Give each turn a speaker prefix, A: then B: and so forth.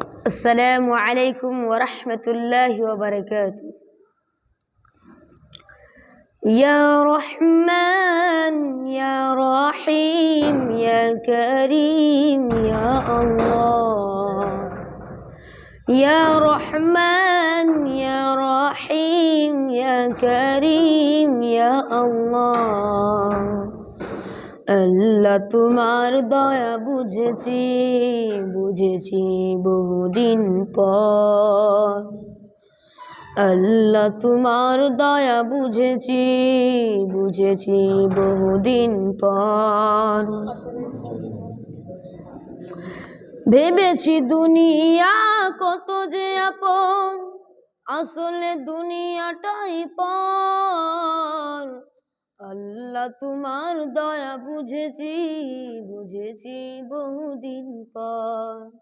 A: السلام عليكم ورحمة الله وبركاته. يا رحمن يا رحيم يا كريم يا الله. يا رحمن يا رحيم يا كريم يا الله. আল্লাহ তোমার দয়া বুঝেছি বুঝেছি বহুদিন পর। আল্লাহ তোমার দয়া বুঝেছি বুঝেছি বহুদিন পর। ভেবেছি দুনিয়া কত যে আপন, আসলে দুনিয়াটাই পর। আল্লাহ তোমার দয়া বুঝেছি বুঝেছি বহুদিন পর।